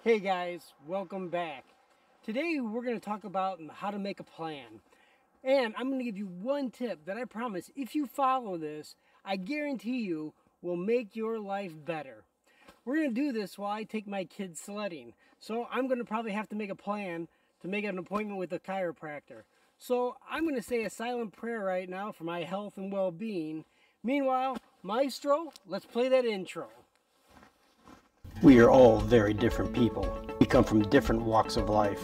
Hey guys, welcome back. Today we're going to talk about how to make a plan. And I'm going to give you one tip that I promise if you follow this, I guarantee you will make your life better. We're going to do this while I take my kids sledding. So I'm going to probably have to make a plan to make an appointment with a chiropractor. So I'm going to say a silent prayer right now for my health and well-being. Meanwhile, Maestro, let's play that intro. We are all very different people. We come from different walks of life.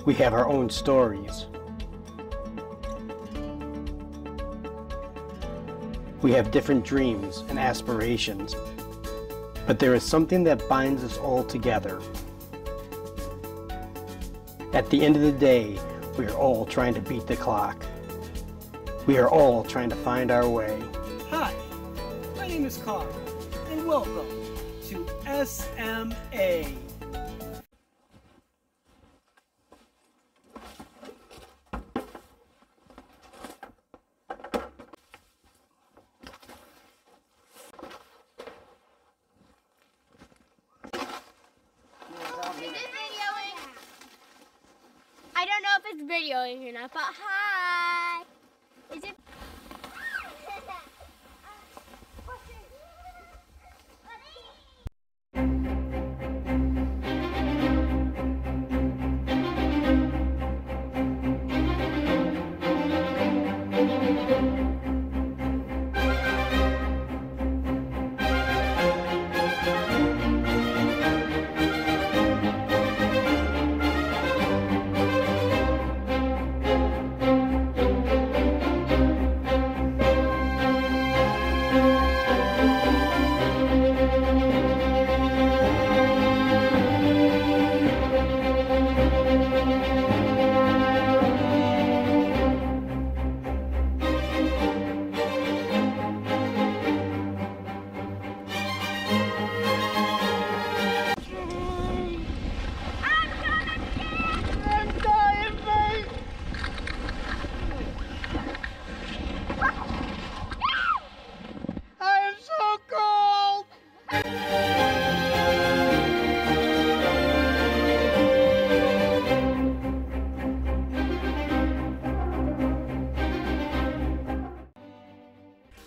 We have our own stories. We have different dreams and aspirations. But there is something that binds us all together. At the end of the day, we are all trying to beat the clock. We are all trying to find our way. Hi, my name is Carl, and welcome to SMA. I don't know if it's videoing or not, but hi! Is it?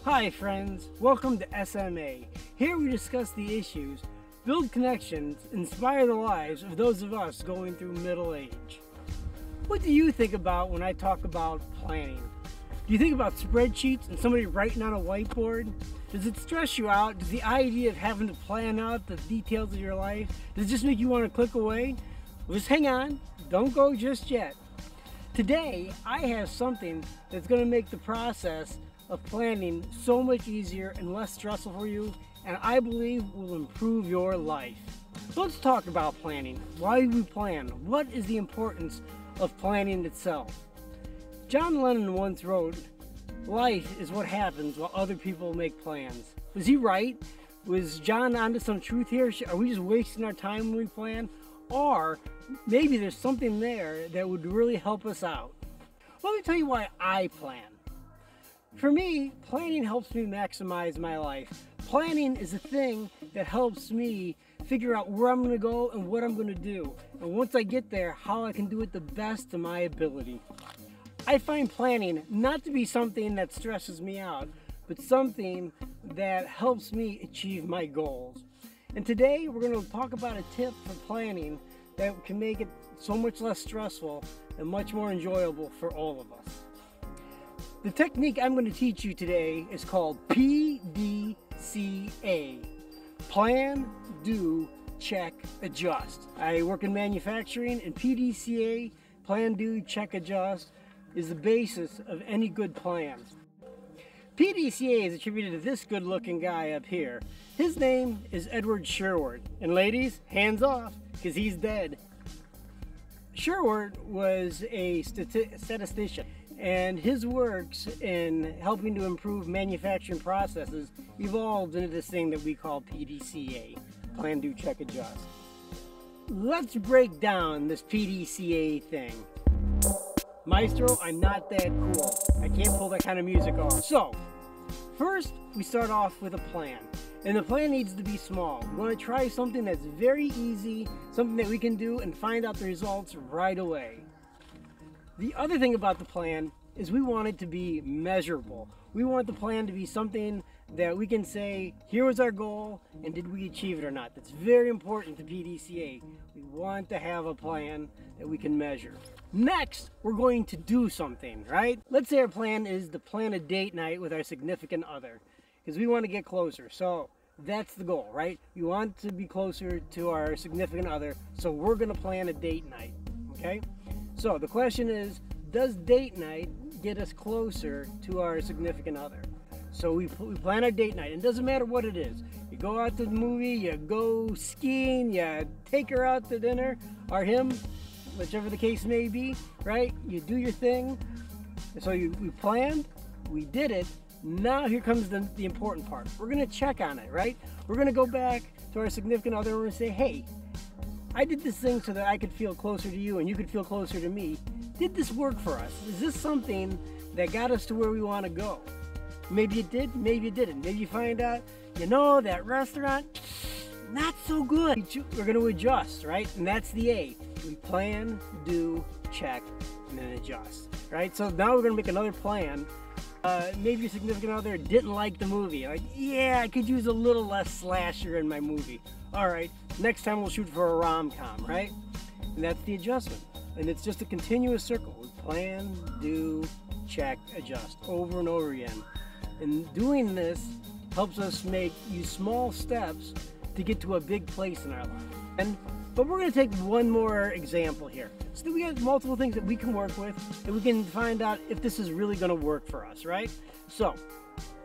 Hi friends, welcome to SMA. Here we discuss the issues, build connections, inspire the lives of those of us going through middle age. What do you think about when I talk about planning? Do you think about spreadsheets and somebody writing on a whiteboard? Does it stress you out? Does the idea of having to plan out the details of your life, does it just make you want to click away? Well, just hang on, don't go just yet. Today, I have something that's going to make the process of planning so much easier and less stressful for you, and I believe will improve your life. So let's talk about planning. Why do we plan? What is the importance of planning itself? John Lennon once wrote, "Life is what happens while other people make plans." Was he right? Was John onto some truth here? Are we just wasting our time when we plan? Or maybe there's something there that would really help us out. Let me tell you why I plan. For me, planning helps me maximize my life. Planning is a thing that helps me figure out where I'm going to go and what I'm going to do. And once I get there, how I can do it the best to my ability. I find planning not to be something that stresses me out, but something that helps me achieve my goals. And today, we're going to talk about a tip for planning that can make it so much less stressful and much more enjoyable for all of us. The technique I'm going to teach you today is called PDCA. Plan, do, check, adjust. I work in manufacturing, and PDCA, plan, do, check, adjust, is the basis of any good plan. PDCA is attributed to this good-looking guy up here. His name is Edward Sherwood. And ladies, hands off, because he's dead. Sherwood was a statistician, and his works in helping to improve manufacturing processes evolved into this thing that we call PDCA, plan, do, check, adjust. Let's break down this PDCA thing. Maestro, I'm not that cool. I can't pull that kind of music off. So, First, we start off with a plan. And the plan needs to be small. We want to try something that's very easy, something that we can do and find out the results right away. The other thing about the plan is we want it to be measurable. We want the plan to be something that we can say, here was our goal, and did we achieve it or not? That's very important to PDCA. We want to have a plan that we can measure. Next, we're going to do something, right? Let's say our plan is to plan a date night with our significant other, because we want to get closer. So that's the goal, right? We want to be closer to our significant other, so we're going to plan a date night, okay? So the question is, does date night get us closer to our significant other? So we plan our date night, and it doesn't matter what it is. You go out to the movie, you go skiing, you take her out to dinner, or him, whichever the case may be, right? You do your thing. So we planned, we did it. Now here comes the important part. We're gonna check on it, right? We're gonna go back to our significant other and we're gonna say, hey, I did this thing so that I could feel closer to you and you could feel closer to me. Did this work for us? Is this something that got us to where we wanna go? Maybe it did, maybe it didn't. Maybe you find out, you know, that restaurant, not so good. We're gonna adjust, right? And that's the A. We plan, do, check, and then adjust, right? So now we're gonna make another plan. Maybe your significant other didn't like the movie. Like, yeah, I could use a little less slasher in my movie. All right, next time we'll shoot for a rom-com, right? And that's the adjustment. And it's just a continuous circle. We plan, do, check, adjust, over and over again. And doing this helps us use small steps to get to a big place in our life. But we're going to take one more example here. So we got multiple things that we can work with, and we can find out if this is really going to work for us, right? So,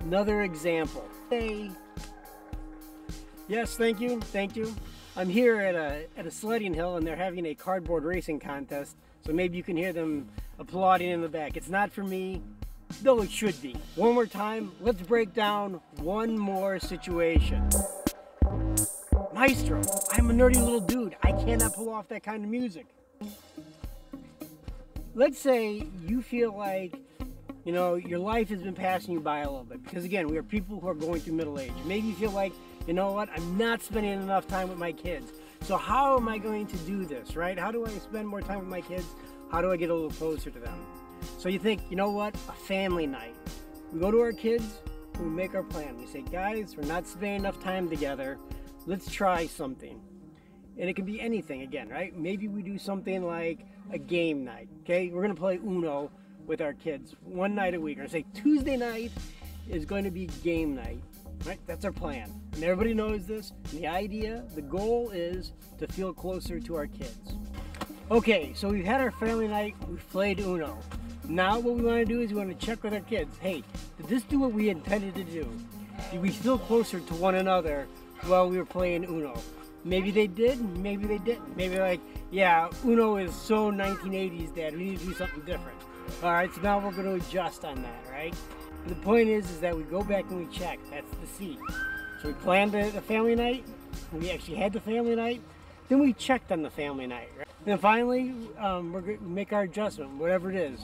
another example. Hey. Yes, thank you. I'm here at a sledding hill, and they're having a cardboard racing contest. So maybe you can hear them applauding in the back. It's not for me, though it should be. One more time, let's break down one more situation. Maestro, I'm a nerdy little dude. I cannot pull off that kind of music. Let's say you feel like, you know, your life has been passing you by a little bit. Because again, we are people who are going through middle age. Maybe you feel like, you know what, I'm not spending enough time with my kids. So how am I going to do this, right? How do I spend more time with my kids? How do I get a little closer to them? So you think, you know what, a family night. We go to our kids, we make our plan. We say, guys, we're not spending enough time together. Let's try something. And it can be anything again, right? Maybe we do something like a game night, okay? We're gonna play Uno with our kids one night a week. Or say Tuesday night is going to be game night, right? That's our plan. And everybody knows this. And the idea, the goal is to feel closer to our kids. Okay, so we've had our family night, we've played Uno. Now what we wanna do is we wanna check with our kids. Hey, did this do what we intended to do? Did we feel closer to one another while we were playing Uno? Maybe they did, maybe they didn't. Maybe like, yeah, Uno is so 1980s, Dad, we need to do something different. All right, so now we're gonna adjust on that, right? And the point is that we go back and we check, that's the C. So we planned the family night, we actually had the family night, then we checked on the family night, right? And then finally, we're gonna make our adjustment, whatever it is.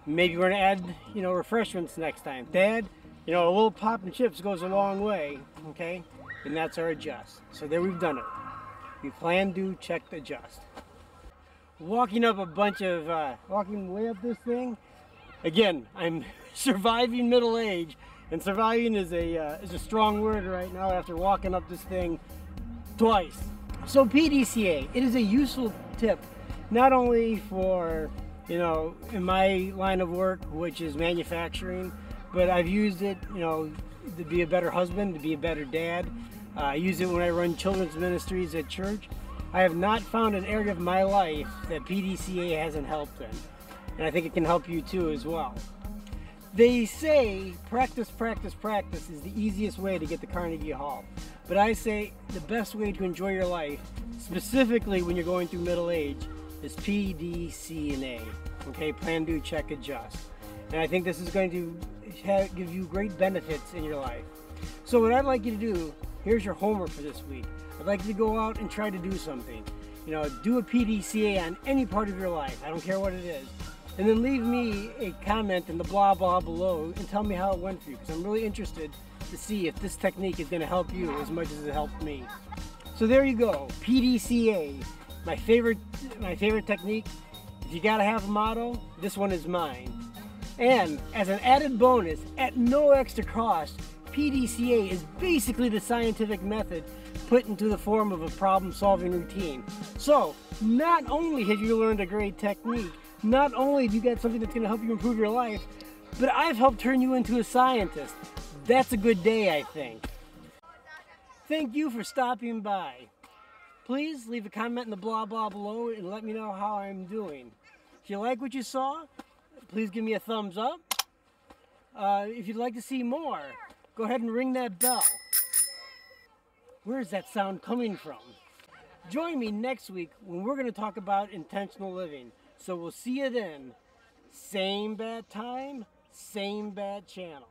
Maybe we're gonna add, you know, refreshments next time. Dad, you know, a little pop and chips goes a long way, okay? And that's our adjust. So there we've done it. We plan, do, check, adjust. Walking up a bunch of, walking way up this thing. Again, I'm surviving middle age, and surviving is a strong word right now after walking up this thing twice. So PDCA, it is a useful tip, not only for, you know, in my line of work, which is manufacturing, but I've used it, you know, to be a better husband, to be a better dad. I use it when I run children's ministries at church. I have not found an area of my life that PDCA hasn't helped in. And I think it can help you too as well. They say practice, practice, practice is the easiest way to get to Carnegie Hall. But I say the best way to enjoy your life, specifically when you're going through middle age, is PDCA. Okay, plan, do, check, adjust. And I think this is going to give you great benefits in your life. So what I'd like you to do, here's your homework for this week. I'd like you to go out and try to do something. You know, do a PDCA on any part of your life. I don't care what it is. And then leave me a comment in the blah blah below and tell me how it went for you, because I'm really interested to see if this technique is going to help you as much as it helped me. So there you go, PDCA, my favorite technique. If you gotta have a motto, this one is mine. And as an added bonus, at no extra cost, PDCA is basically the scientific method put into the form of a problem-solving routine. So not only have you learned a great technique, not only have you got something that's going to help you improve your life, but I've helped turn you into a scientist. That's a good day, I think. Thank you for stopping by. Please leave a comment in the blah blah below and let me know how I'm doing. If you like what you saw, please give me a thumbs up. If you'd like to see more, go ahead and ring that bell. Where is that sound coming from? Join me next week when we're going to talk about intentional living. So we'll see you then. Same bad time, same bad channel.